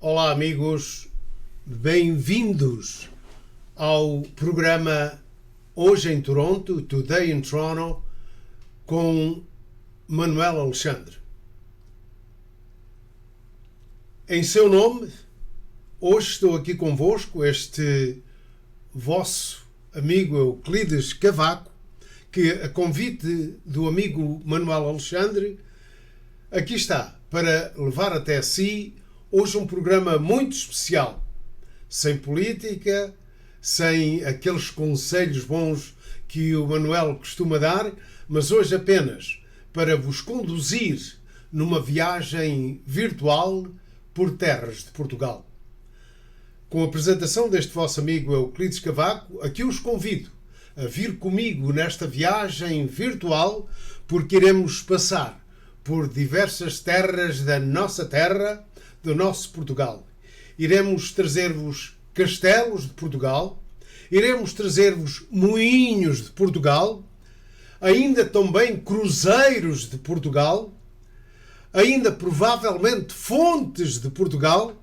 Olá amigos, bem-vindos ao programa Hoje em Toronto, Today in Toronto, com Manuel Alexandre. Em seu nome, hoje estou aqui convosco, este vosso amigo Euclides Cavaco, que, a convite do amigo Manuel Alexandre, aqui está para levar até si hoje um programa muito especial, sem política, sem aqueles conselhos bons que o Manuel costuma dar, mas hoje apenas para vos conduzir numa viagem virtual por terras de Portugal. Com a apresentação deste vosso amigo Euclides Cavaco, aqui os convido a vir comigo nesta viagem virtual, porque iremos passar por diversas terras da nossa terra, do nosso Portugal. Iremos trazer-vos castelos de Portugal, iremos trazer-vos moinhos de Portugal, ainda também cruzeiros de Portugal, ainda provavelmente fontes de Portugal,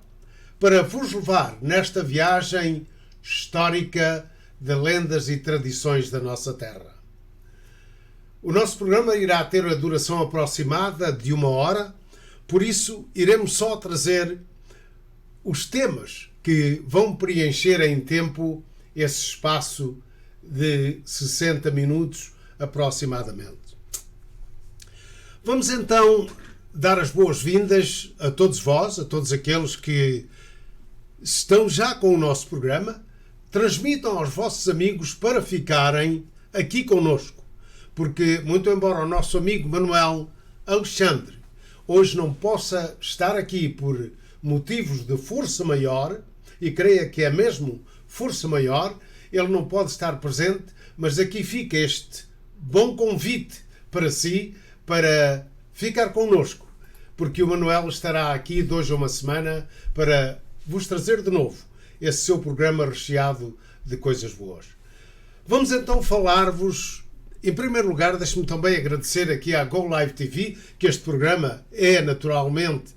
para vos levar nesta viagem histórica de lendas e tradições da nossa terra. O nosso programa irá ter a duração aproximada de 1 hora, por isso iremos só trazer os temas que vão preencher em tempo esse espaço de 60 minutos aproximadamente. Vamos então dar as boas-vindas a todos vós, a todos aqueles que estão já com o nosso programa. Transmitam aos vossos amigos para ficarem aqui connosco, porque, muito embora o nosso amigo Manuel Alexandre hoje não possa estar aqui por motivos de força maior, e creia que é mesmo força maior, ele não pode estar presente, mas aqui fica este bom convite para si, para ficar connosco, porque o Manuel estará aqui de hoje a uma semana para vos trazer de novo esse seu programa recheado de coisas boas. Vamos então falar-vos. Em primeiro lugar, deixe-me também agradecer aqui à Go Live TV, que este programa é naturalmente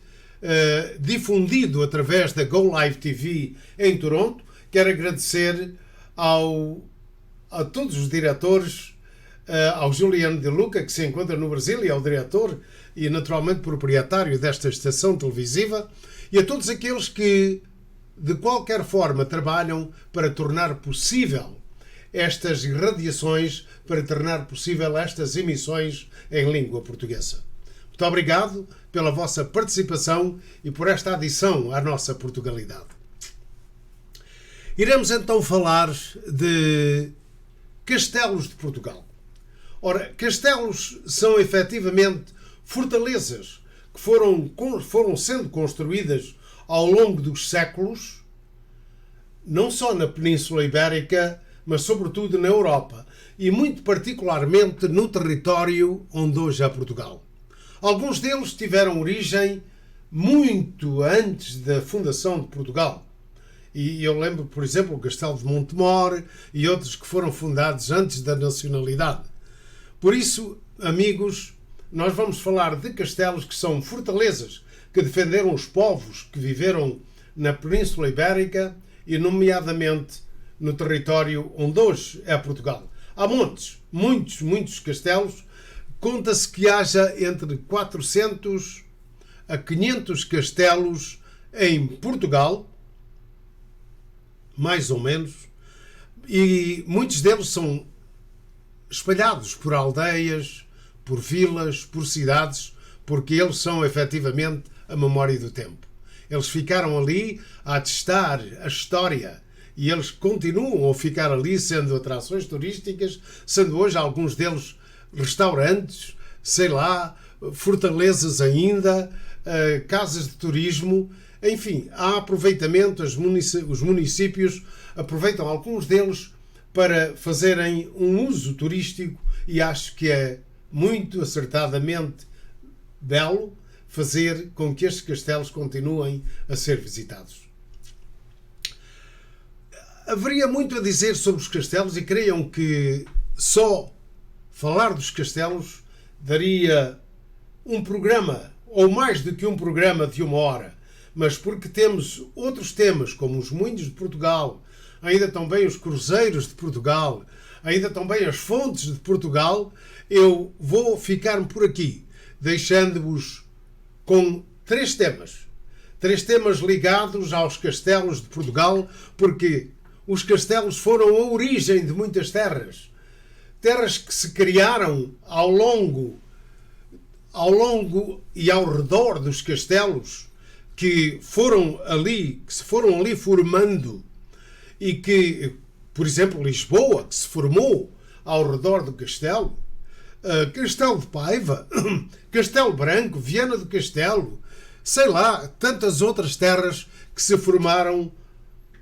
difundido através da Go Live TV em Toronto. Quero agradecer a todos os diretores, ao Juliano De Luca, que se encontra no Brasil e ao diretor e naturalmente proprietário desta estação televisiva, e a todos aqueles que de qualquer forma trabalham para tornar possível estas irradiações, para tornar possível estas emissões em língua portuguesa. Muito obrigado pela vossa participação e por esta adição à nossa Portugalidade. Iremos então falar de castelos de Portugal. Ora, castelos são efetivamente fortalezas que foram sendo construídas ao longo dos séculos, não só na Península Ibérica, mas sobretudo na Europa, e muito particularmente no território onde hoje é Portugal. Alguns deles tiveram origem muito antes da fundação de Portugal. E eu lembro, por exemplo, o Castelo de Montemor e outros que foram fundados antes da nacionalidade. Por isso, amigos, nós vamos falar de castelos que são fortalezas que defenderam os povos que viveram na Península Ibérica e, nomeadamente, no território onde hoje é Portugal. Há muitos castelos. Conta-se que haja entre 400 a 500 castelos em Portugal, mais ou menos, e muitos deles são espalhados por aldeias, por vilas, por cidades, porque eles são efetivamente a memória do tempo. Eles ficaram ali a atestar a história e eles continuam a ficar ali sendo atrações turísticas, sendo hoje alguns deles restaurantes, sei lá, fortalezas ainda, casas de turismo, enfim, há aproveitamento, os municípios aproveitam alguns deles para fazerem um uso turístico e acho que é muito acertadamente belo fazer com que estes castelos continuem a ser visitados. Haveria muito a dizer sobre os castelos e creiam que só falar dos castelos daria um programa, ou mais do que um programa de 1 hora, mas porque temos outros temas, como os moinhos de Portugal, ainda também os cruzeiros de Portugal, ainda também as fontes de Portugal, eu vou ficar por aqui, deixando-vos com três temas. Três temas ligados aos castelos de Portugal, porque os castelos foram a origem de muitas terras. Terras que se criaram ao longo e ao redor dos castelos, que se foram ali formando, e que, por exemplo, Lisboa, que se formou ao redor do castelo, Castelo de Paiva, Castelo Branco, Viana do Castelo, sei lá, tantas outras terras que se formaram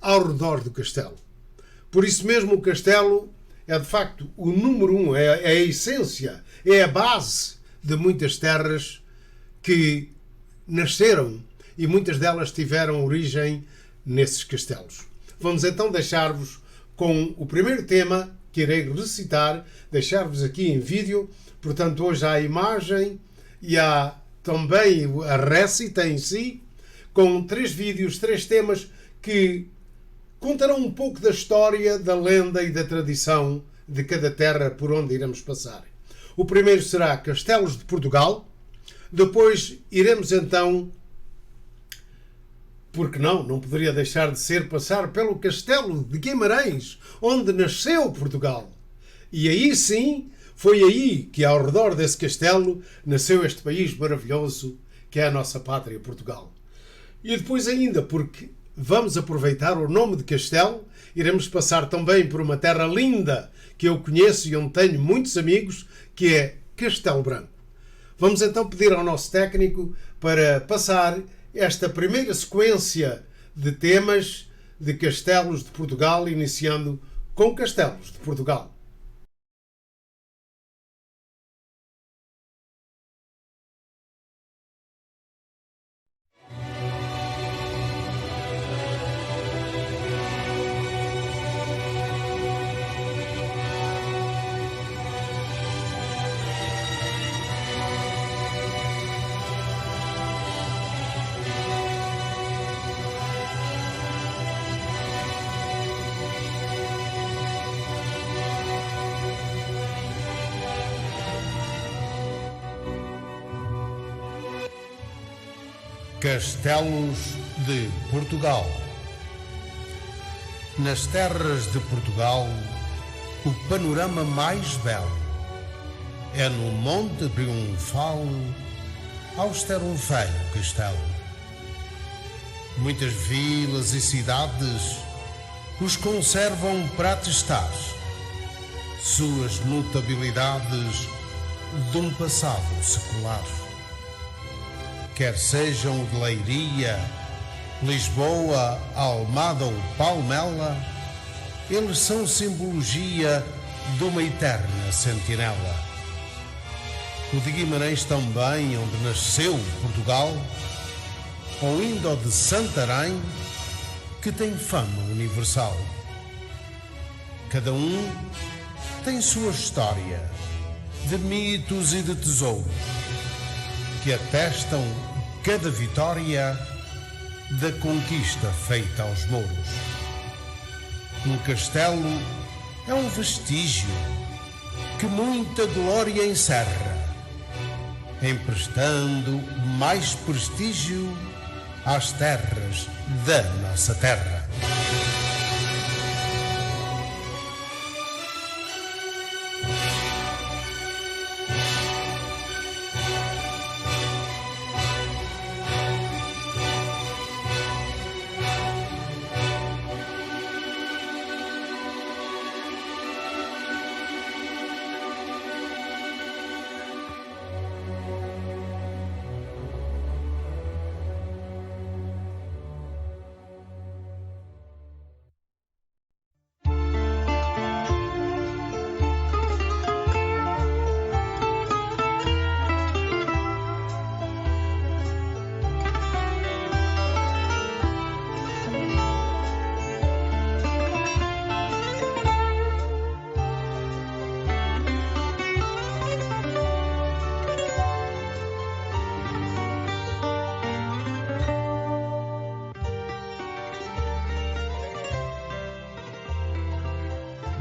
ao redor do castelo. Por isso mesmo o castelo é de facto o número um, é a essência, é a base de muitas terras que nasceram e muitas delas tiveram origem nesses castelos. Vamos então deixar-vos com o primeiro tema que irei recitar, deixar-vos aqui em vídeo. Portanto, hoje há a imagem e há também a récita em si, com três vídeos, três temas que contarão um pouco da história, da lenda e da tradição de cada terra por onde iremos passar. O primeiro será Castelos de Portugal. Depois iremos então, porque não poderia deixar de ser, passar pelo Castelo de Guimarães, onde nasceu Portugal. E aí sim, foi aí que ao redor desse castelo nasceu este país maravilhoso que é a nossa pátria, Portugal. E depois ainda, porque vamos aproveitar o nome de castelo, iremos passar também por uma terra linda que eu conheço e onde tenho muitos amigos, que é Castelo Branco. Vamos então pedir ao nosso técnico para passar esta primeira sequência de temas de castelos de Portugal, iniciando com Castelos de Portugal. Castelos de Portugal. Nas terras de Portugal, o panorama mais belo é no Monte Triunfal, austero feio castelo. Muitas vilas e cidades os conservam para atestar suas notabilidades de um passado secular. Quer sejam de Leiria, Lisboa, Almada ou Palmela, eles são simbologia de uma eterna sentinela. O de Guimarães também, onde nasceu Portugal, ou ainda o de Santarém, que tem fama universal. Cada um tem sua história, de mitos e de tesouros, que atestam cada vitória da conquista feita aos mouros. Um castelo é um vestígio que muita glória encerra, emprestando mais prestígio às terras da nossa terra.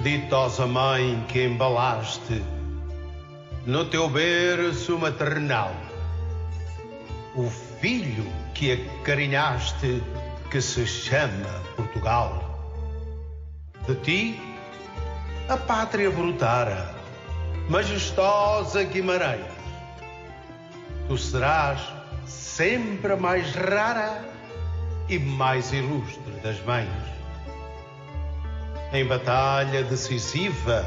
ditosa mãe que embalaste no teu berço maternal, o filho que acarinhaste, que se chama Portugal. De ti a pátria brotara, majestosa Guimarães. Tu serás sempre a mais rara e mais ilustre das mães. Em batalha decisiva,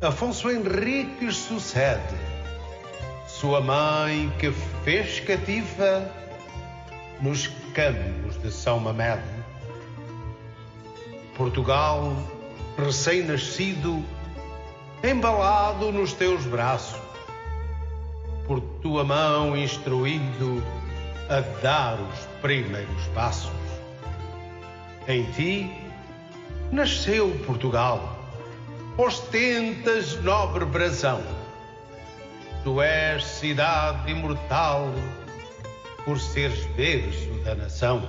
Afonso Henriques sucede, sua mãe que fez cativa nos campos de São Mamede. Portugal, recém-nascido, embalado nos teus braços, por tua mão instruído a dar os primeiros passos. Em ti nasceu Portugal, ostentas nobre brasão. Tu és cidade imortal por seres berço da nação.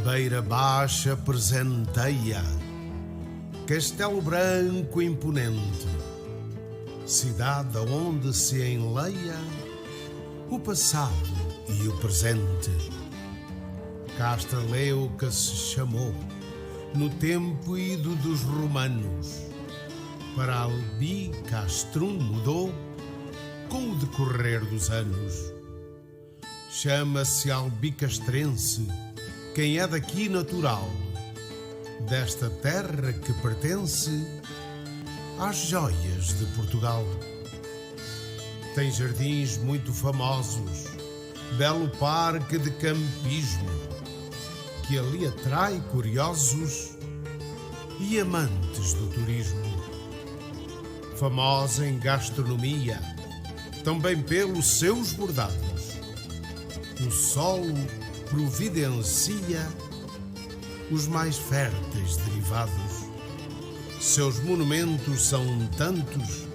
Beira baixa presenteia, castelo branco imponente, cidade onde se enleia o passado e o presente. Casteleu que se chamou no tempo ido dos romanos, para Albi Castrum mudou com o decorrer dos anos. Chama-se albicastrense quem é daqui natural, desta terra que pertence às joias de Portugal. Tem jardins muito famosos, belo parque de campismo, que ali atrai curiosos e amantes do turismo. Famosa em gastronomia, também pelos seus bordados. O solo providencia os mais férteis derivados. Seus monumentos são tantos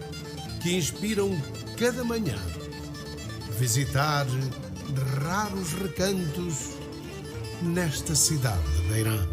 que inspiram cada manhã visitar raros recantos nesta cidade de Beirã.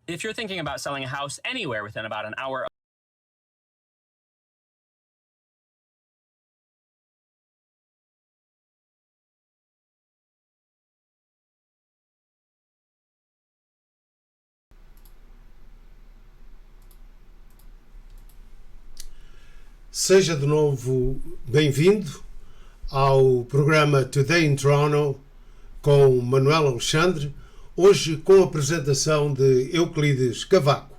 If you're thinking about selling a house anywhere within about an hour. Seja de novo bem-vindo ao programa Today in Toronto com Manuel Alexandre, hoje com a apresentação de Euclides Cavaco.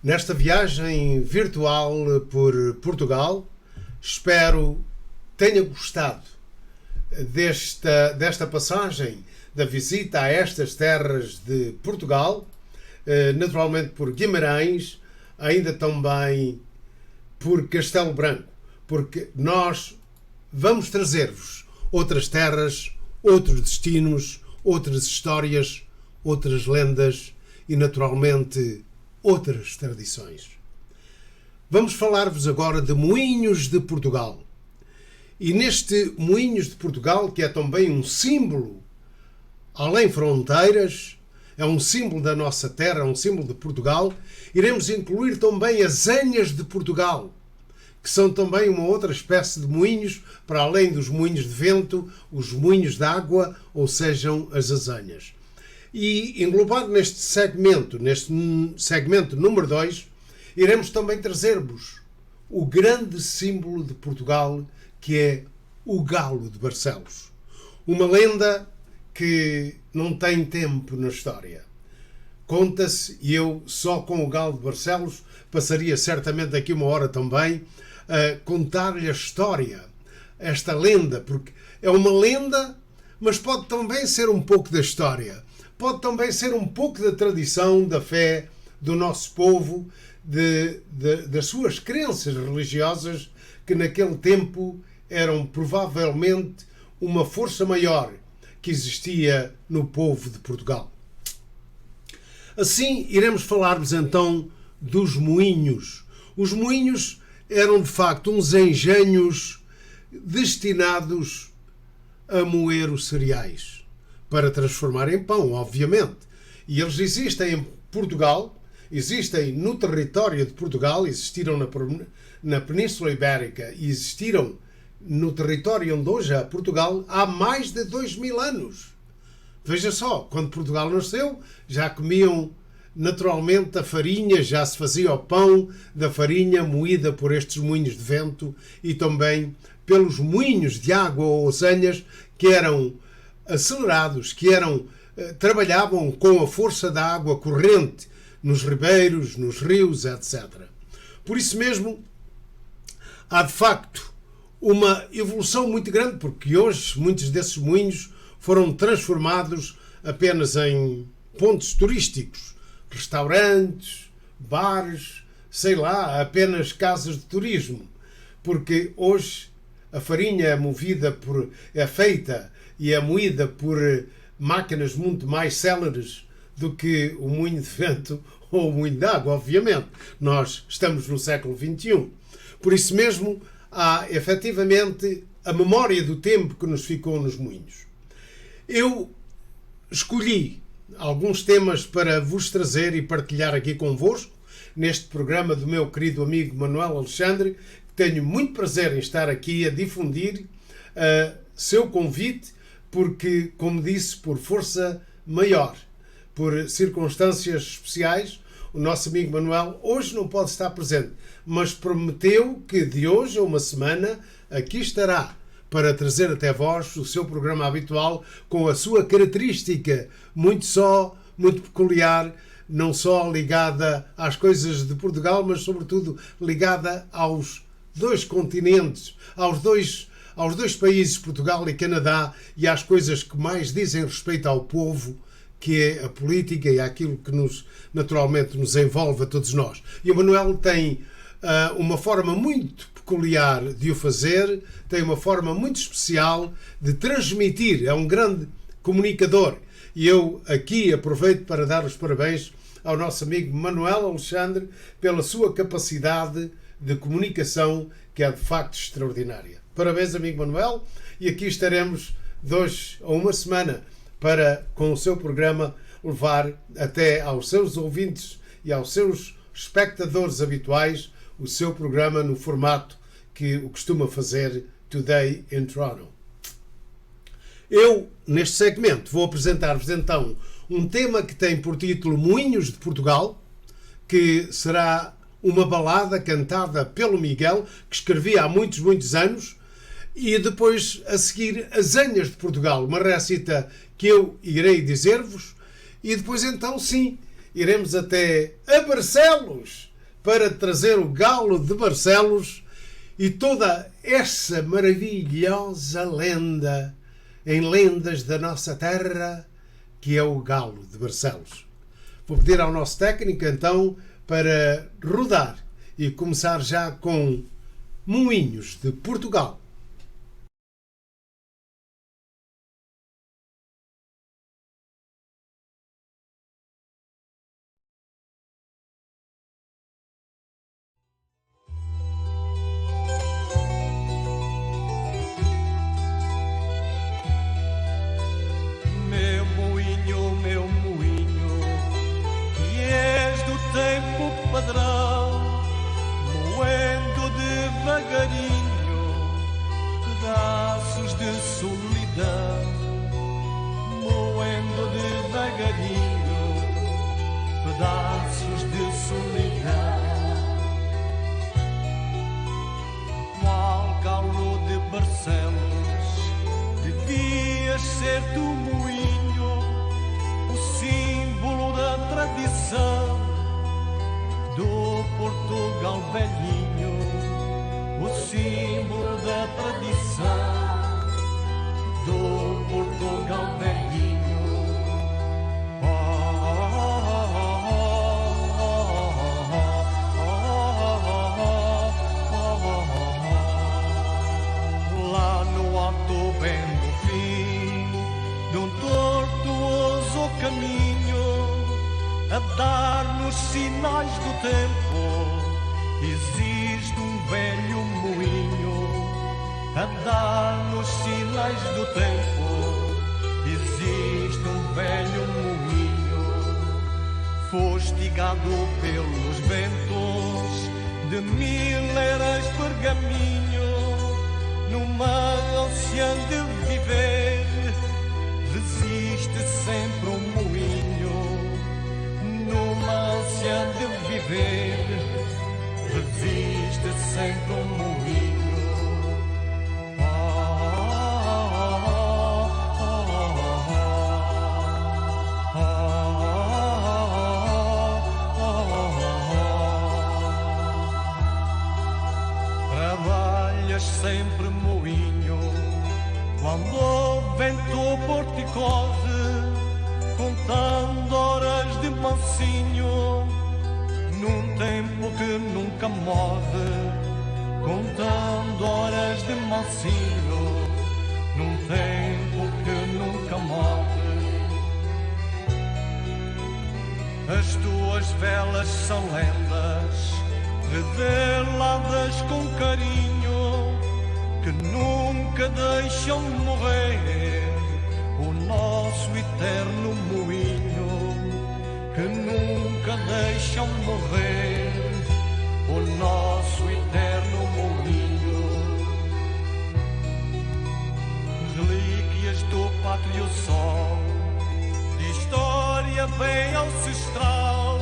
Nesta viagem virtual por Portugal, espero tenha gostado desta passagem da visita a estas terras de Portugal, naturalmente por Guimarães, ainda também por Castelo Branco, porque nós vamos trazer-vos outras terras, outros destinos, outras histórias, outras lendas e, naturalmente, outras tradições. Vamos falar-vos agora de Moinhos de Portugal. E neste Moinhos de Portugal, que é também um símbolo além fronteiras, é um símbolo da nossa terra, é um símbolo de Portugal, iremos incluir também as Anhas de Portugal, que são também uma outra espécie de moinhos, para além dos moinhos de vento, os moinhos de água, ou sejam, as azanhas. E englobado neste segmento número 2, iremos também trazer-vos o grande símbolo de Portugal, que é o Galo de Barcelos. Uma lenda que não tem tempo na história. Conta-se, e eu só com o Galo de Barcelos passaria certamente aqui uma hora também, a contar-lhe a história, esta lenda, porque é uma lenda, mas pode também ser um pouco da história, pode também ser um pouco da tradição, da fé do nosso povo, das suas crenças religiosas, que naquele tempo eram provavelmente uma força maior que existia no povo de Portugal. Assim, iremos falar-vos então dos moinhos. Os moinhos eram de facto uns engenhos destinados a moer os cereais, para transformar em pão, obviamente. E eles existem em Portugal, existem no território de Portugal, existiram na Península Ibérica e existiram no território onde hoje é Portugal há mais de 2000 anos. Veja só, quando Portugal nasceu, já comiam naturalmente a farinha, já se fazia o pão da farinha moída por estes moinhos de vento e também pelos moinhos de água ou azanhas que eram acelerados, trabalhavam com a força da água corrente nos ribeiros, nos rios, etc. Por isso mesmo, há de facto uma evolução muito grande, porque hoje muitos desses moinhos foram transformados apenas em pontos turísticos, restaurantes, bares, sei lá, apenas casas de turismo, porque hoje a farinha é feita e é moída por máquinas muito mais céleres do que o moinho de vento ou o moinho de água, obviamente. Nós estamos no século XXI. Por isso mesmo, há efetivamente a memória do tempo que nos ficou nos moinhos. Eu escolhi alguns temas para vos trazer e partilhar aqui convosco, neste programa do meu querido amigo Manuel Alexandre, que tenho muito prazer em estar aqui a difundir seu convite, porque, como disse, por força maior, por circunstâncias especiais, o nosso amigo Manuel hoje não pode estar presente, mas prometeu que de hoje a uma semana aqui estará para trazer até vós o seu programa habitual com a sua característica muito peculiar, não só ligada às coisas de Portugal, mas sobretudo ligada aos dois continentes, aos dois países, Portugal e Canadá, e às coisas que mais dizem respeito ao povo, que é a política e aquilo que naturalmente nos envolve a todos nós. E o Manuel tem uma forma muito peculiar de o fazer, tem uma forma muito especial de transmitir, é um grande comunicador. E eu aqui aproveito para dar os parabéns ao nosso amigo Manuel Alexandre pela sua capacidade de comunicação, que é de facto extraordinária. Parabéns, amigo Manuel, e aqui estaremos de hoje a uma semana para, com o seu programa, levar até aos seus ouvintes e aos seus espectadores habituais o seu programa no formato que o costuma fazer Today in Toronto. Eu, neste segmento, vou apresentar-vos então um tema que tem por título Moinhos de Portugal, que será uma balada cantada pelo Miguel, que escrevia há muitos anos, e depois a seguir As Anhas de Portugal, uma recita que eu irei dizer-vos, e depois então sim, iremos até a Barcelos para trazer o Galo de Barcelos e toda essa maravilhosa lenda em lendas da nossa terra, que é o Galo de Barcelos. Vou pedir ao nosso técnico então para rodar e começar já com Moinhos de Portugal. Meu moinho, que és do tempo padrão, moendo devagarinho pedaços de solidão, moendo devagarinho pedaços de solidão. Qual galo de Barcelos, devias ser tu moinho, o símbolo da tradição do Portugal velhinho, o símbolo da tradição do Portugal velhinho. Lá no alto bem no fim de um tortuoso caminho, a dar-nos sinais do tempo, existe um velho moinho. A dar-nos sinais do tempo, existe um velho moinho. Fustigado pelos ventos de mil eras pergaminho, numa ânsia de viver, resiste sempre um moinho. Numa ânsia de viver, resiste sempre um moinho. Trabalhas sempre moinho, quando o vento porticose, contando horas de mansinho, num tempo que nunca morre, contando horas de mansinho, num tempo que nunca morre. As tuas velas são lendas, reveladas com carinho, que nunca deixam morrer o nosso eterno moinho, que nunca deixam morrer o nosso eterno moinho. Relíquias do pátrio sol, de história bem ancestral,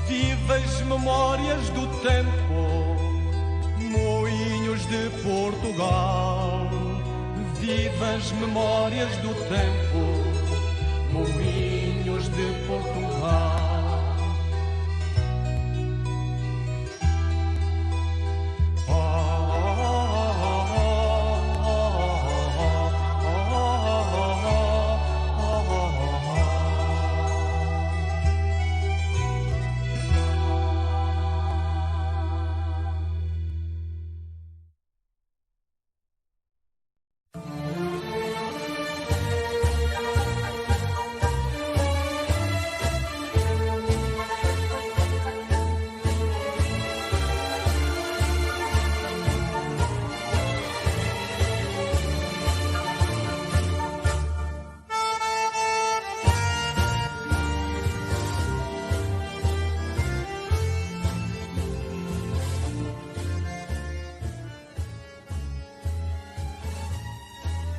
vivas memórias do tempo, moinhos de Portugal. Vivas memórias do tempo, moinhos de Portugal.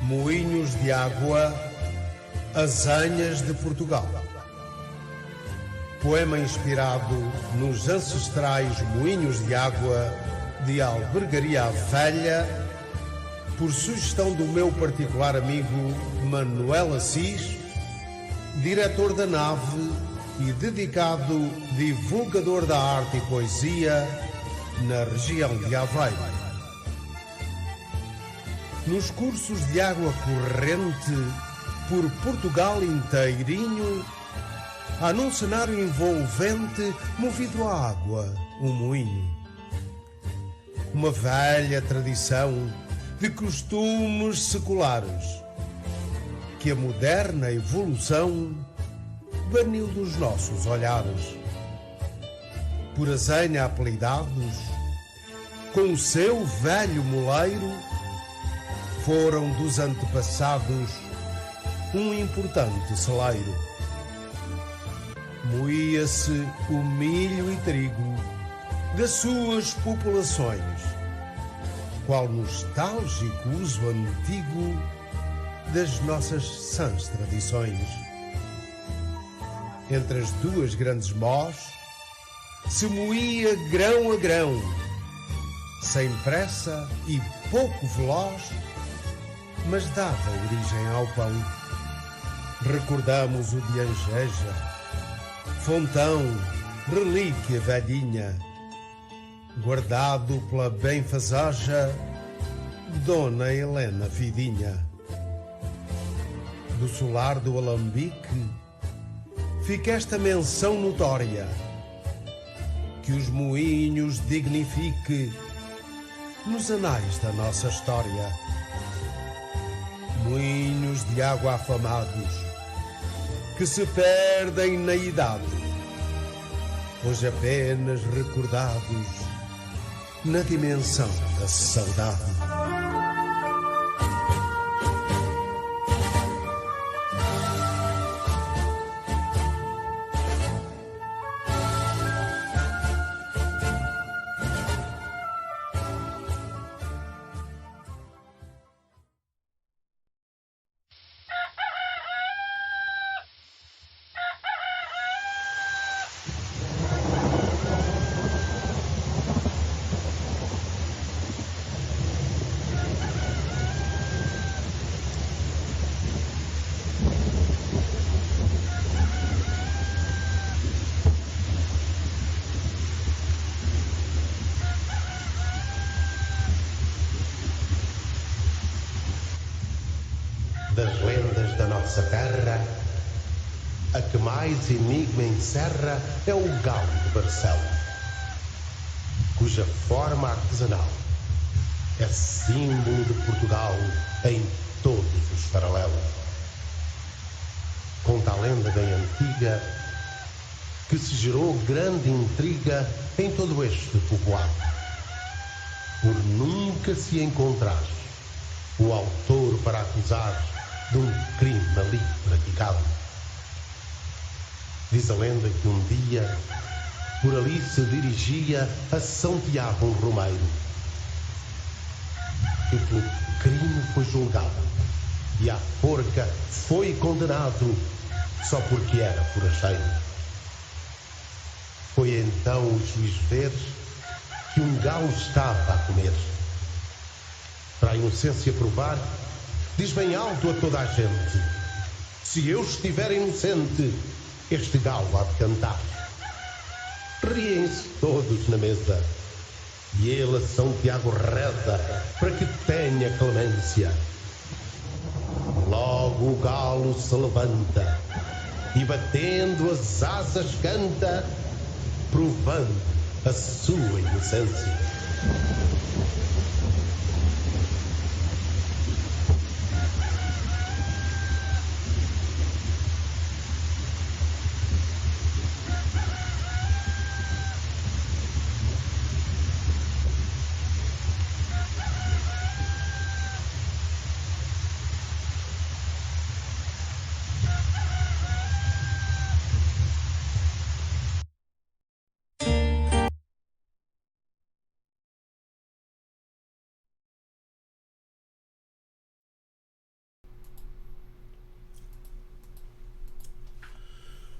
Moinhos de Água, Azanhas de Portugal. Poema inspirado nos ancestrais moinhos de água de Albergaria Velha, por sugestão do meu particular amigo Manuel Assis, diretor da nave e dedicado divulgador da arte e poesia na região de Aveiro. Nos cursos de água corrente por Portugal inteirinho, Há num cenário envolvente, movido à água, um moinho. Uma velha tradição de costumes seculares que a moderna evolução baniu dos nossos olhares. Por azenha apelidados, com o seu velho moleiro, foram dos antepassados um importante celeiro. Moía-se o milho e trigo das suas populações, qual nostálgico uso antigo das nossas sãs tradições. Entre as duas grandes mós se moía grão a grão, sem pressa e pouco veloz, mas dava origem ao pão. Recordamos o de Angeja, Fontão, relíquia velhinha, guardado pela benfazeja Dona Helena Vidinha. Do solar do Alambique fica esta menção notória, que os moinhos dignifique nos anais da nossa história. Moinhos de água afamados que se perdem na idade, hoje apenas recordados na dimensão da saudade. Das lendas da nossa terra, a que mais enigma encerra é o galo de Barcelos, cuja forma artesanal é símbolo de Portugal em todos os paralelos. Conta a lenda bem antiga que se gerou grande intriga em todo este povoado, por nunca se encontrar o autor para acusar de um crime ali praticado. Diz a lenda que um dia por ali se dirigia a São Tiago um romeiro, que pelo crime foi julgado e à forca foi condenado só porque era forasteiro. Foi então o juiz ver que um galo estava a comer. Para a inocência provar, diz bem alto a toda a gente: se eu estiver inocente, este galo há de cantar. Riem-se todos na mesa, e ele a São Tiago reza para que tenha clemência. Logo o galo se levanta e batendo as asas canta, provando a sua inocência.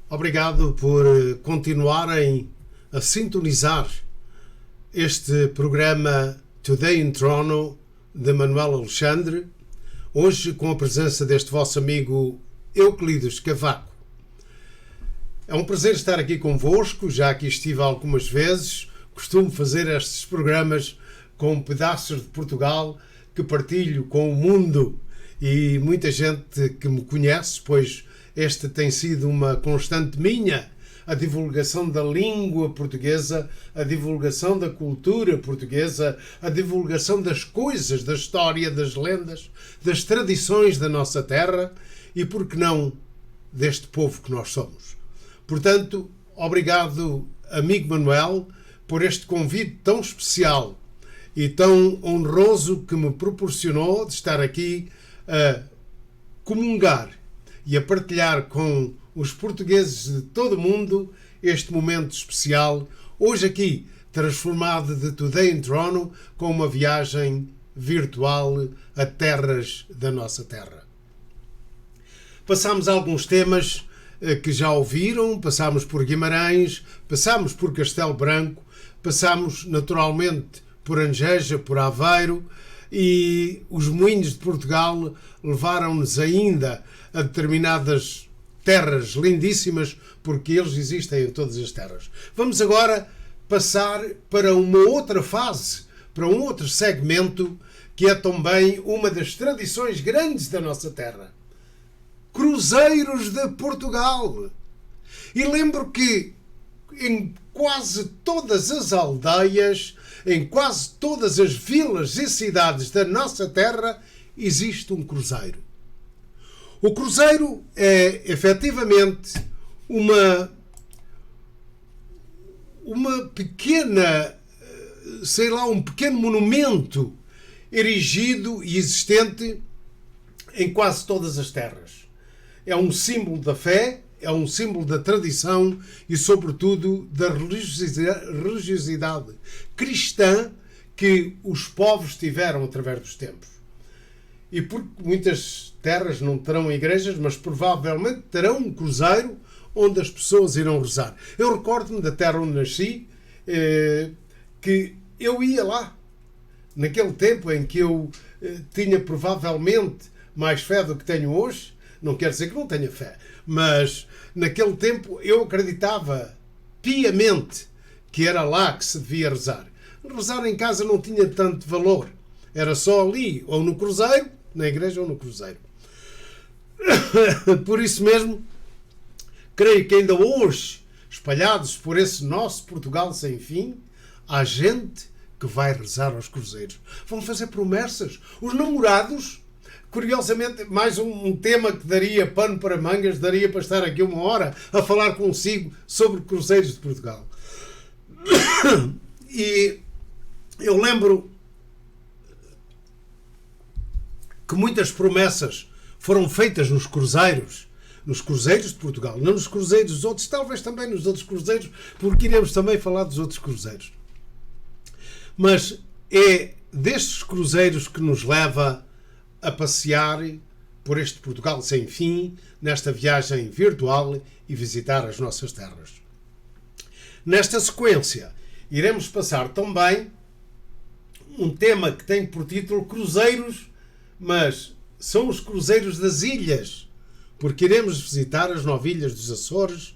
Obrigado por continuarem a sintonizar este programa Today in Toronto de Manuel Alexandre, hoje com a presença deste vosso amigo Euclides Cavaco. É um prazer estar aqui convosco, já aqui estive algumas vezes. Costumo fazer estes programas com pedaços de Portugal que partilho com o mundo e muita gente que me conhece, pois esta tem sido uma constante minha, a divulgação da língua portuguesa, a divulgação da cultura portuguesa, a divulgação das coisas, da história, das lendas, das tradições da nossa terra e, por que não, deste povo que nós somos. Portanto, obrigado, amigo Manuel, por este convite tão especial e tão honroso que me proporcionou de estar aqui a comungar e a partilhar com os portugueses de todo o mundo este momento especial, hoje aqui transformado de Today in Toronto com uma viagem virtual a terras da nossa terra. Passámos alguns temas que já ouviram, passámos por Guimarães, passámos por Castelo Branco, passámos naturalmente por Angeja, por Aveiro, e os moinhos de Portugal levaram-nos ainda a determinadas terras lindíssimas, porque eles existem em todas as terras. Vamos agora passar para uma outra fase, para um outro segmento, que é também uma das tradições grandes da nossa terra. Cruzeiros de Portugal. E lembro que em quase todas as aldeias, em quase todas as vilas e cidades da nossa terra, existe um cruzeiro. O cruzeiro é, efetivamente, uma pequena, sei lá, um pequeno monumento erigido e existente em quase todas as terras. É um símbolo da fé, é um símbolo da tradição e, sobretudo, da religiosidade cristã que os povos tiveram através dos tempos. E porque muitas terras não terão igrejas, mas provavelmente terão um cruzeiro onde as pessoas irão rezar. Eu recordo-me da terra onde nasci, que eu ia lá, naquele tempo em que eu tinha provavelmente mais fé do que tenho hoje. Não quer dizer que não tenha fé, mas naquele tempo eu acreditava piamente que era lá que se devia rezar. Rezar em casa não tinha tanto valor. Era só ali, ou no cruzeiro, na igreja ou no cruzeiro. Por isso mesmo, creio que ainda hoje, espalhados por esse nosso Portugal sem fim, há gente que vai rezar aos cruzeiros. Vão fazer promessas. Os namorados, curiosamente, mais um tema que daria pano para mangas, daria para estar aqui uma hora a falar consigo sobre cruzeiros de Portugal. E eu lembro que muitas promessas foram feitas nos cruzeiros de Portugal, não nos cruzeiros dos outros, talvez também nos outros cruzeiros, porque iremos também falar dos outros cruzeiros. Mas é destes cruzeiros que nos leva a passear por este Portugal sem fim, nesta viagem virtual e visitar as nossas terras. Nesta sequência, iremos passar também um tema que tem por título Cruzeiros, mas são os cruzeiros das ilhas, porque iremos visitar as Novilhas dos Açores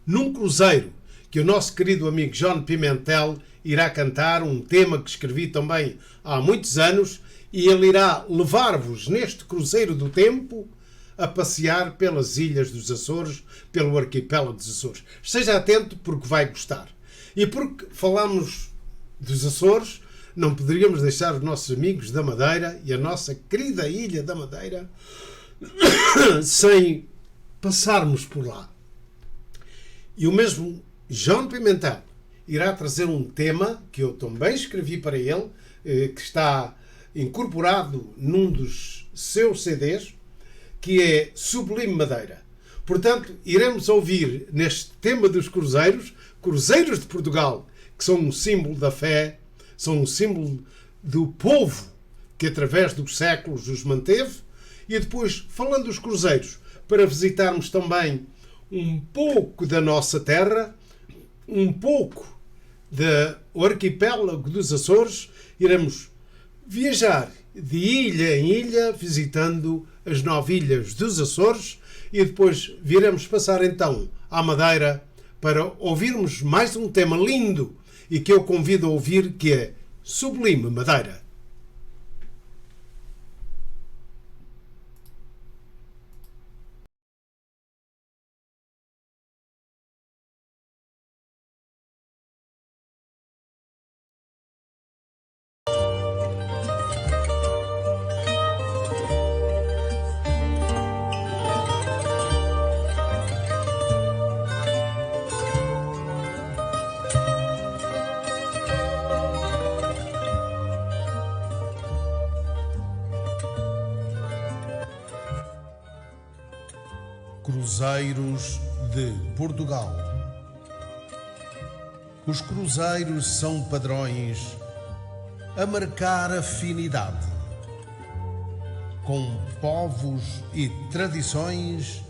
num cruzeiro que o nosso querido amigo John Pimentel irá cantar, um tema que escrevi também há muitos anos, e ele irá levar-vos neste cruzeiro do tempo a passear pelas ilhas dos Açores, pelo arquipélago dos Açores. Esteja atento porque vai gostar. E porque falamos dos Açores, não poderíamos deixar os nossos amigos da Madeira e a nossa querida ilha da Madeira sem passarmos por lá. E o mesmo João Pimentel irá trazer um tema que eu também escrevi para ele, que está incorporado num dos seus CDs, que é Sublime Madeira. Portanto, iremos ouvir neste tema dos cruzeiros, cruzeiros de Portugal, que são um símbolo da fé, são um símbolo do povo que através dos séculos os manteve, e depois, falando dos cruzeiros, para visitarmos também um pouco da nossa terra, um pouco do arquipélago dos Açores, iremos viajar de ilha em ilha, visitando as Novilhas dos Açores, e depois viremos passar então à Madeira para ouvirmos mais um tema lindo e que eu convido a ouvir, que é Sublime Madeira. Cruzeiros de Portugal. Os cruzeiros são padrões a marcar afinidade com povos e tradições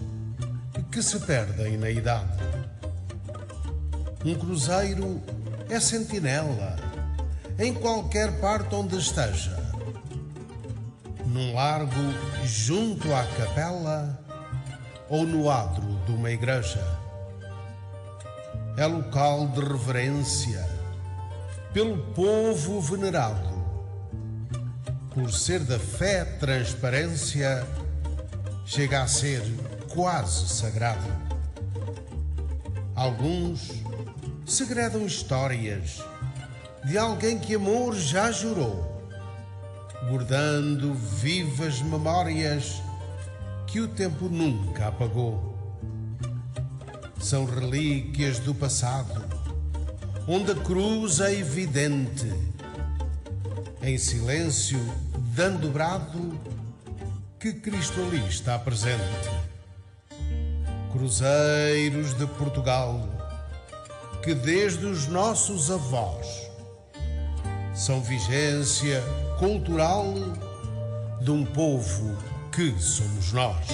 que se perdem na idade. Um cruzeiro é sentinela em qualquer parte onde esteja, num largo junto à capela ou no adro de uma igreja. É local de reverência pelo povo venerado, por ser da fé transparência, chega a ser quase sagrado. Alguns segredam histórias de alguém que amor já jurou, guardando vivas memórias que o tempo nunca apagou. São relíquias do passado, onde a cruz é evidente, em silêncio dando brado que Cristo ali está presente. Cruzeiros de Portugal, que desde os nossos avós são vigência cultural de um povo que somos nós.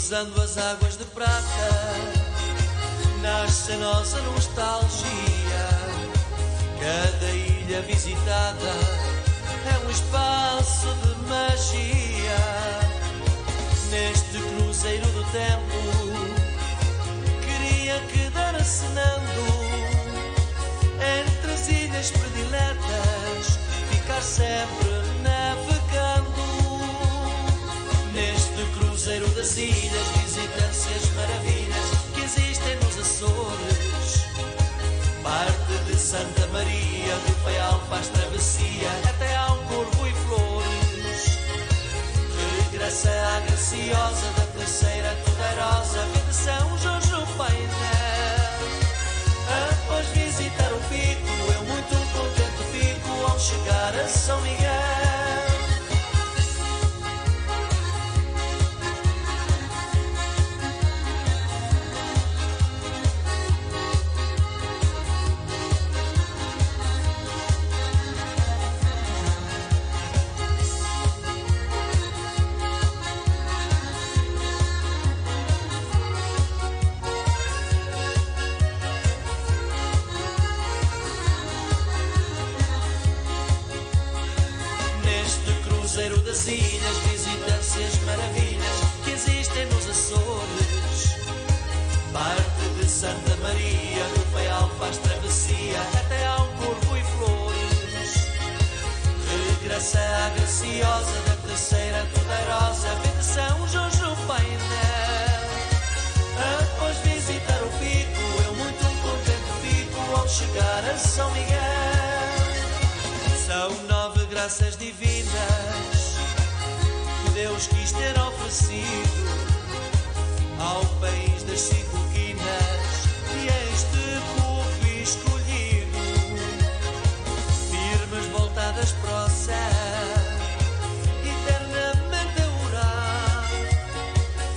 Cruzando as águas de prata, nasce a nossa nostalgia. Cada ilha visitada é um espaço de magia. Neste cruzeiro do tempo, queria quedar acenando entre as ilhas prediletas, ficar sempre navegando. Neste cruzeiro das ilhas, visita-se as maravilhas que existem nos Açores. Parte de Santa Maria, do Faial faz travessia até ao Corvo e Flores. Regressa à graciosa da Terceira Poderosa, vem de São Jorge o Painel. Após visitar o pico, eu muito contente fico ao chegar a São Miguel. Das ilhas, visita-se as maravilhas que existem nos Açores. Parte de Santa Maria, do Faial faz travessia até ao Corvo e Flores. Regressa à graciosa da Terceira Poderosa, vem de São Jorge o Painel. Após visitar o pico, eu muito contente fico ao chegar a São Miguel. São 9 graças divinas Deus quis ter oferecido ao país das cinco quinas e este povo escolhido, firmes voltadas para o céu, eternamente a orar,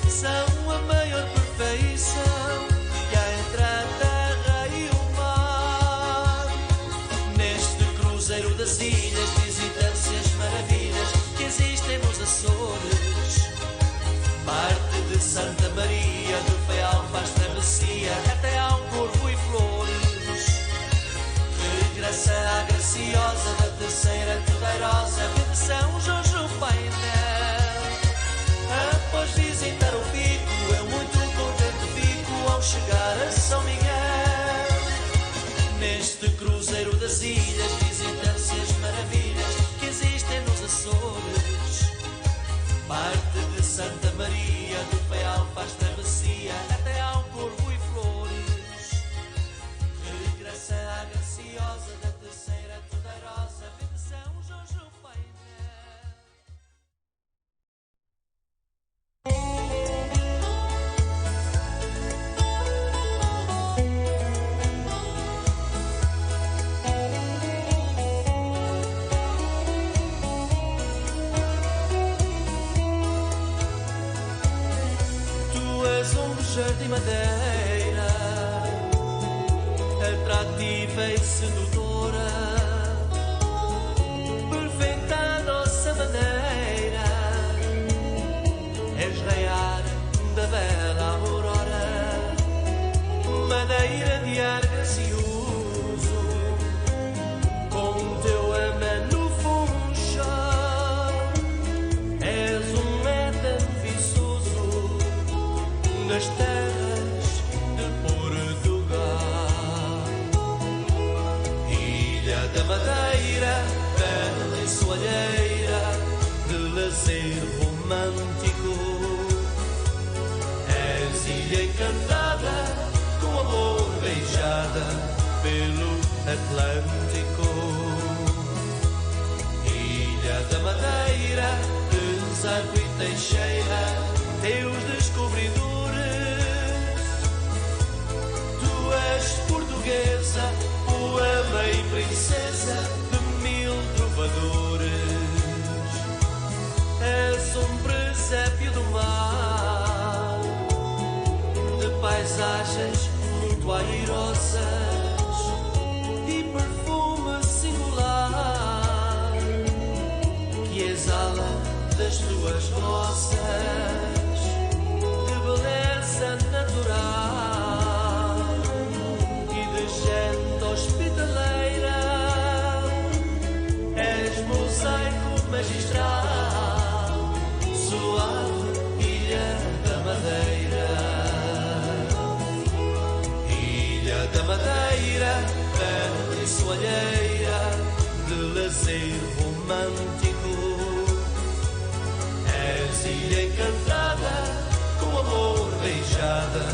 são a maior perfeição que há entre a terra e o mar. Neste cruzeiro das ilhas visitam-se as maravilhas que existem nos Açores. Parte de Santa Maria do Faial faz travessia até ao Corvo e Flores. Regressa à graciosa da terceira poderosa de São Jorge o Painel. Após visitar o pico, eu muito contente fico ao chegar a São Miguel. Neste cruzeiro das ilhas visitam-se as maravilhas que existem nos Açores. Parte de Santa Maria do Faial faz travessia até ao Corvo e Flores. Regressa à graciosa da terceira poderosa de São Jorge o Painel. De madeira, atrativa e sedutora, perfeita a nossa maneira, és raiar da bela aurora, madeira de ar gracioso, com teu ameno funchal, és um éden viçoso nas terras de Portugal. Ilha da Madeira, bela e soalheira, de lazer romântico. És ilha encantada, com amor beijada pelo Atlântico. Ilha da Madeira, Zarco e Teixeira, teus descobridores. Tu és portuguesa, poema e princesa de mil trovadores. És um presépio do mar, de paisagens muito airosas e perfume singular que exala das tuas rosas, de beleza natural e de gente hospitaleira. És mosaico magistral, suave ilha da Madeira. Ilha da Madeira, bela e soalheira, de lazer romântico. És ilha encantada, com amor beijada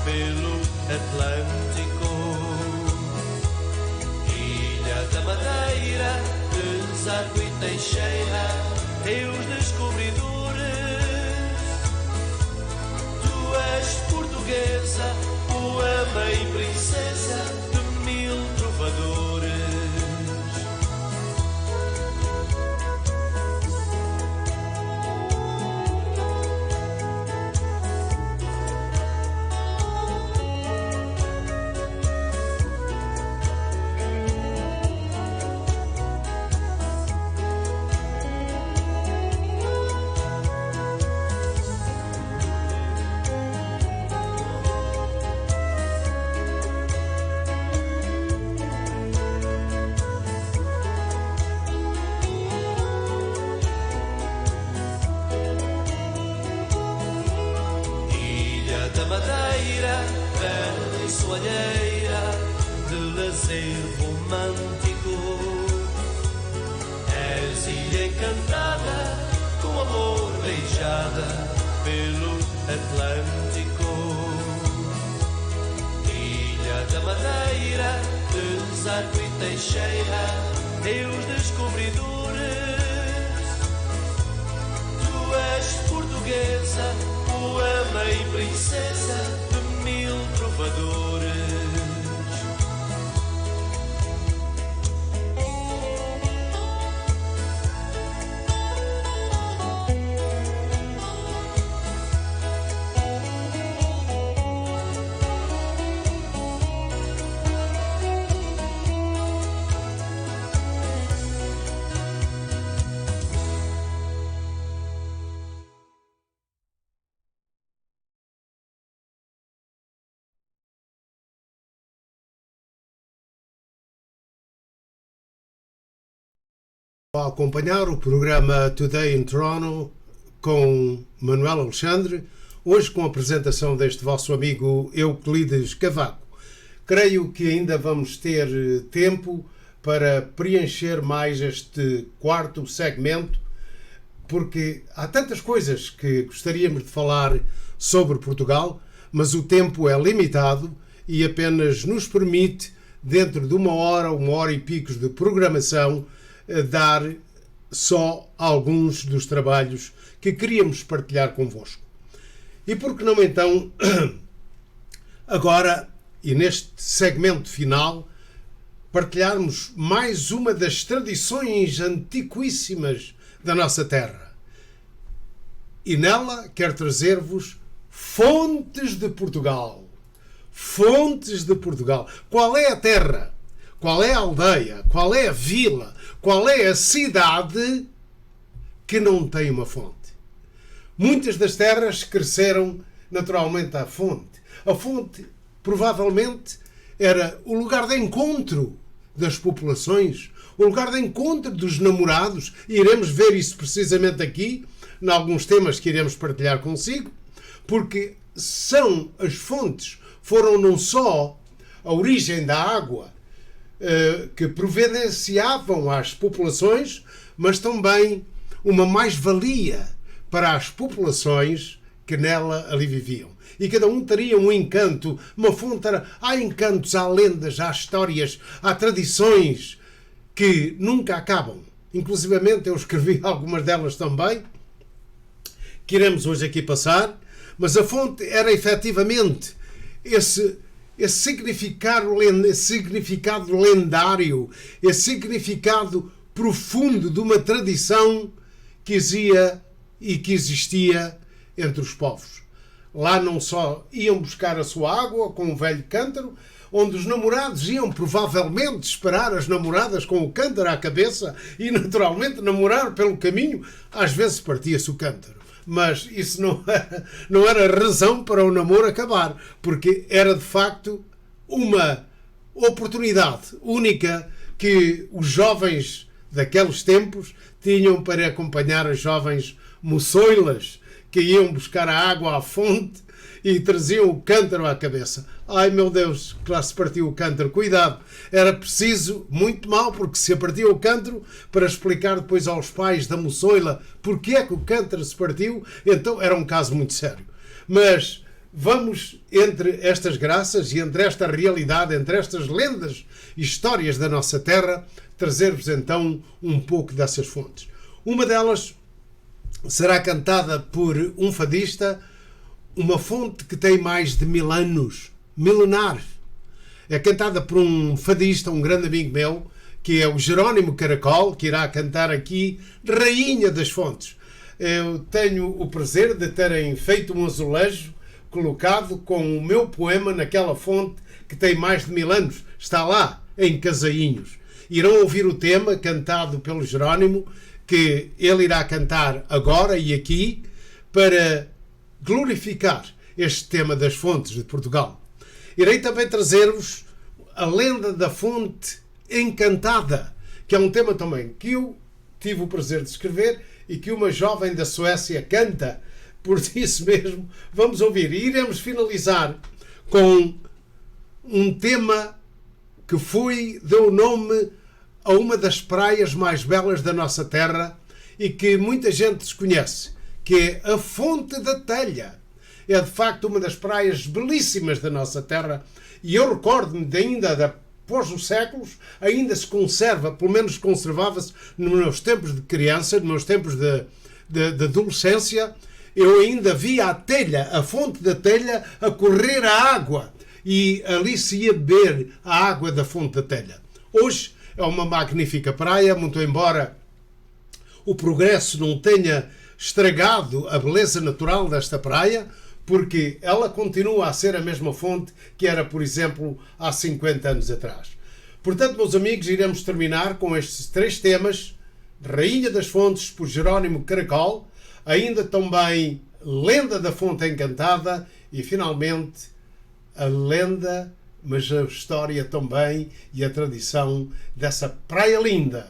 pelo Atlântico. Ilha da Madeira, de Zarco e Teixeira, teus descobridores. Tu és portuguesa, poema e princesa de mil trovadores. Romântico, és ilha encantada, com amor beijada pelo Atlântico. Ilha da Madeira, de Zarco e Teixeira, teus descobridores. Tu és portuguesa, poema e princesa de mil trovadores. A acompanhar o programa Today in Toronto com Manuel Alexandre, hoje com a apresentação deste vosso amigo Euclides Cavaco. Creio que ainda vamos ter tempo para preencher mais este quarto segmento, porque há tantas coisas que gostaríamos de falar sobre Portugal, mas o tempo é limitado e apenas nos permite, dentro de uma hora e picos de programação, dar só alguns dos trabalhos que queríamos partilhar convosco. E por que não então, agora e neste segmento final, partilharmos mais uma das tradições antiquíssimas da nossa terra. E nela quero trazer-vos fontes de Portugal. Fontes de Portugal. Qual é a terra? Qual é a aldeia? Qual é a vila? Qual é a cidade que não tem uma fonte? Muitas das terras cresceram naturalmente à fonte. A fonte, provavelmente, era o lugar de encontro das populações, o lugar de encontro dos namorados, e iremos ver isso precisamente aqui, em alguns temas que iremos partilhar consigo, porque as fontes foram não só a origem da água, que providenciavam às populações, mas também uma mais-valia para as populações que nela ali viviam. E cada um teria um encanto, uma fonte. Há encantos, há lendas, há histórias, há tradições que nunca acabam. Inclusivamente eu escrevi algumas delas também, que iremos hoje aqui passar, mas a fonte era efetivamente esse significado lendário, esse significado profundo de uma tradição que existia entre os povos. Lá não só iam buscar a sua água com um velho cântaro, onde os namorados iam provavelmente esperar as namoradas com o cântaro à cabeça e naturalmente namorar pelo caminho, às vezes partia-se o cântaro. Mas isso não era razão para o namoro acabar, porque era de facto uma oportunidade única que os jovens daqueles tempos tinham para acompanhar as jovens moçoilas que iam buscar a água à fonte e traziam o cântaro à cabeça. Ai meu Deus, que lá se partiu o cântaro. Cuidado, era preciso muito mal, porque se partiu o cântaro, para explicar depois aos pais da moçoila porque é que o cântaro se partiu, então era um caso muito sério. Mas vamos, entre estas graças e entre esta realidade, entre estas lendas e histórias da nossa terra, trazer-vos então um pouco dessas fontes. Uma delas será cantada por um fadista, uma fonte que tem mais de 1000 anos, milenar. É cantada por um fadista, um grande amigo meu, que é o Jerónimo Caracol, que irá cantar aqui Rainha das Fontes. Eu tenho o prazer de terem feito um azulejo colocado com o meu poema naquela fonte que tem mais de 1000 anos. Está lá, em Casainhos. Irão ouvir o tema cantado pelo Jerónimo, que ele irá cantar agora e aqui, para glorificar este tema das fontes de Portugal. Irei também trazer-vos a lenda da fonte encantada, que é um tema também que eu tive o prazer de escrever e que uma jovem da Suécia canta. Por isso mesmo, vamos ouvir. E iremos finalizar com um tema que deu nome a uma das praias mais belas da nossa terra e que muita gente desconhece, que é a Fonte da Telha. É de facto uma das praias belíssimas da nossa terra e eu recordo-me de ainda após os séculos, ainda se conserva, pelo menos conservava-se nos meus tempos de criança, nos meus tempos de adolescência, eu ainda via a telha, a fonte da telha, a correr a água. E ali se ia beber a água da fonte da telha. Hoje é uma magnífica praia, muito embora o progresso não tenha estragado a beleza natural desta praia, porque ela continua a ser a mesma fonte que era, por exemplo, há 50 anos atrás. Portanto, meus amigos, iremos terminar com estes 3 temas: Rainha das Fontes, por Jerónimo Caracol, ainda também Lenda da Fonte Encantada e, finalmente, a lenda, mas a história também e a tradição dessa praia linda,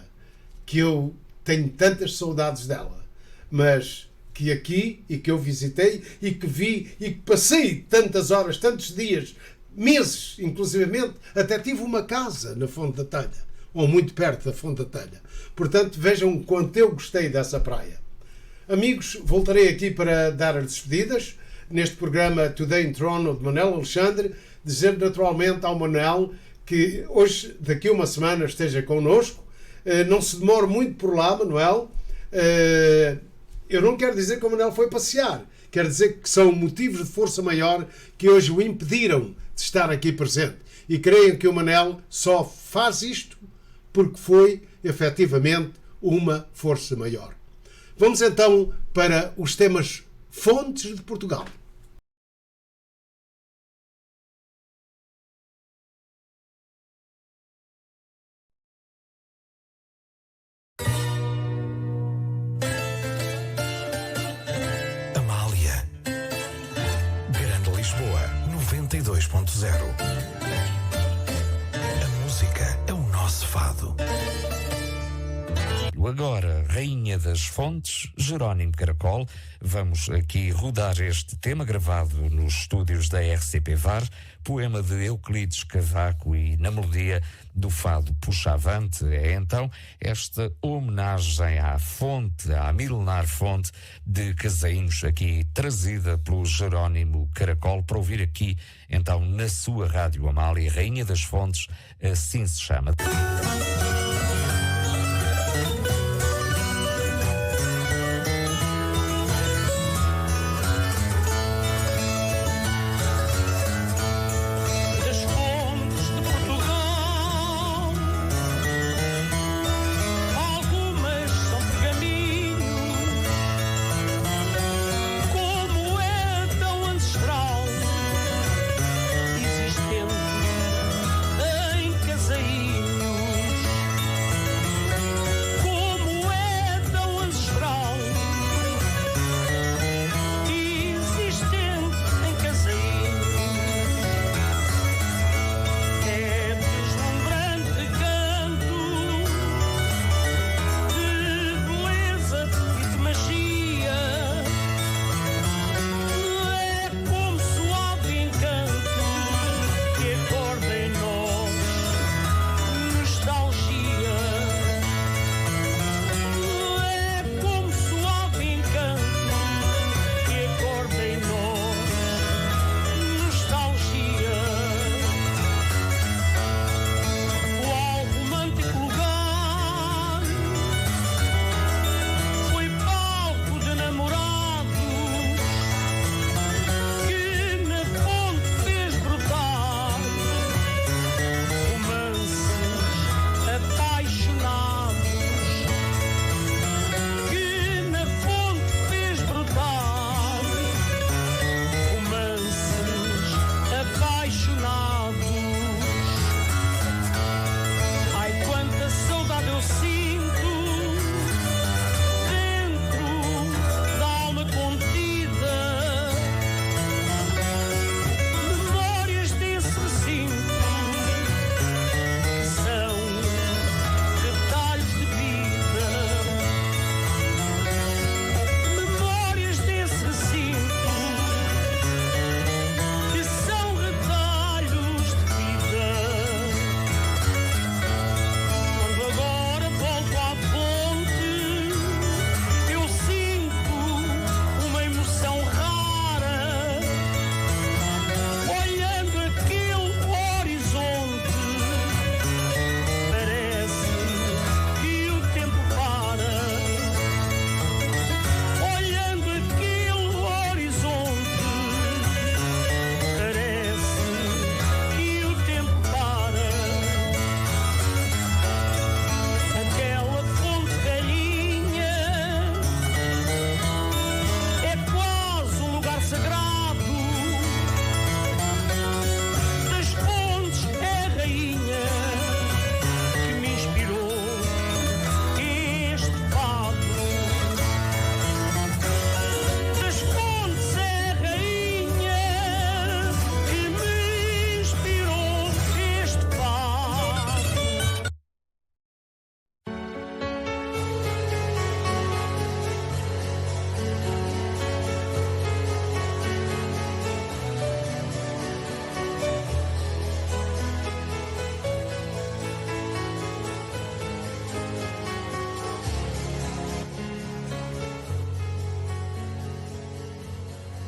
que eu tenho tantas saudades dela, mas que aqui, e que eu visitei, e que vi, e que passei tantas horas, tantos dias, meses, inclusivamente, até tive uma casa na Fonte da Telha, ou muito perto da Fonte da Telha. Portanto, vejam quanto eu gostei dessa praia. Amigos, voltarei aqui para dar as despedidas neste programa Today in Toronto de Manuel Alexandre, dizer naturalmente ao Manuel que hoje, daqui a uma semana, esteja connosco. Não se demore muito por lá, Manuel. Eu não quero dizer que o Manuel foi passear, quero dizer que são motivos de força maior que hoje o impediram de estar aqui presente. E creio que o Manuel só faz isto porque foi, efetivamente, uma força maior. Vamos então para os temas Fontes de Portugal. Amália. Grande Lisboa, 92.0. A música é o nosso fado. Agora, Rainha das Fontes, Jerónimo Caracol. Vamos aqui rodar este tema gravado nos estúdios da RCP VAR, poema de Euclides Cavaco e na melodia do fado Puxa Avante. É então esta homenagem à fonte, à milenar fonte de Casainhos, aqui trazida pelo Jerónimo Caracol, para ouvir aqui então na sua Rádio Amália. Rainha das Fontes, assim se chama. Existente em Casainhos.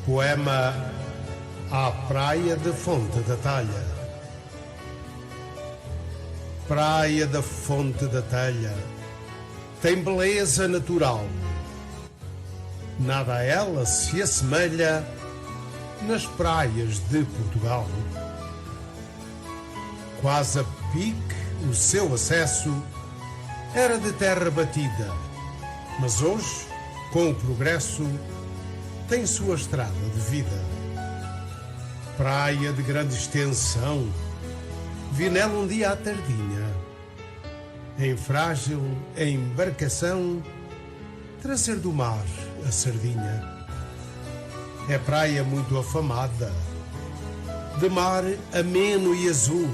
Poema à praia de Fonte da Talha. Praia da Fonte da Talha tem beleza natural. Nada a ela se assemelha nas praias de Portugal. Quase a pique o seu acesso era de terra batida, mas hoje, com o progresso, tem sua estrada de vida. Praia de grande extensão, vi nela um dia à tardinha, em frágil embarcação, trazer do mar a sardinha. É praia muito afamada, de mar ameno e azul,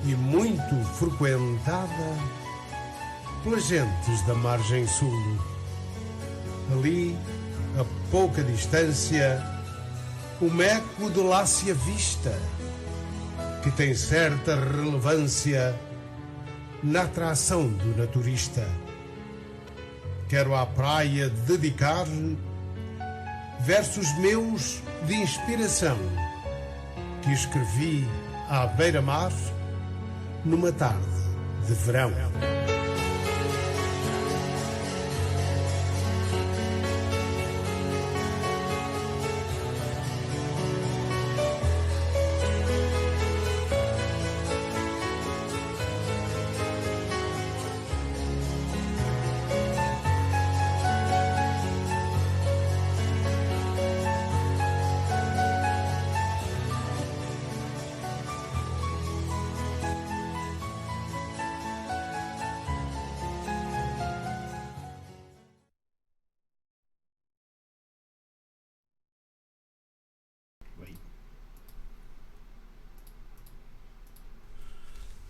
e muito frequentada pelas gentes da margem sul. Ali, a pouca distância, o meco de lá se avista, que tem certa relevância na atração do naturista. Quero à praia dedicar versos meus de inspiração, que escrevi à beira-mar numa tarde de verão.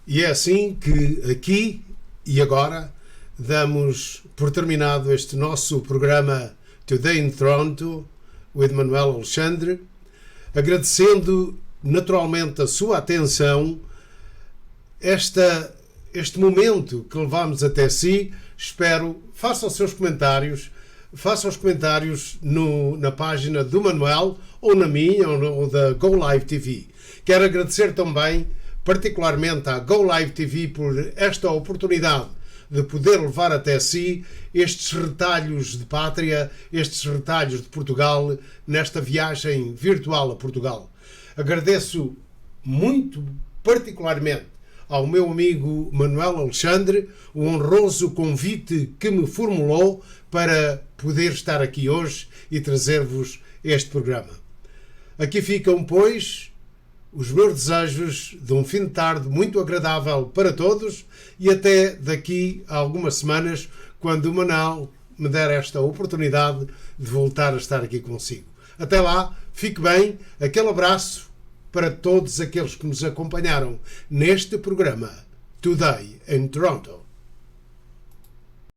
E é assim que aqui e agora damos por terminado este nosso programa Today in Toronto with Manuel Alexandre, agradecendo naturalmente a sua atenção, este momento que levamos até si. Espero, faça os seus comentários, faça os comentários na página do Manuel, ou na minha, ou da Go Live TV. Quero agradecer também particularmente à Go Live TV por esta oportunidade de poder levar até si estes retalhos de pátria, estes retalhos de Portugal, nesta viagem virtual a Portugal. Agradeço muito particularmente ao meu amigo Manuel Alexandre o honroso convite que me formulou para poder estar aqui hoje e trazer-vos este programa. Aqui ficam, pois, os meus desejos de um fim de tarde muito agradável para todos e até daqui a algumas semanas, quando o Manuel me der esta oportunidade de voltar a estar aqui consigo. Até lá, fique bem, aquele abraço para todos aqueles que nos acompanharam neste programa Today in Toronto.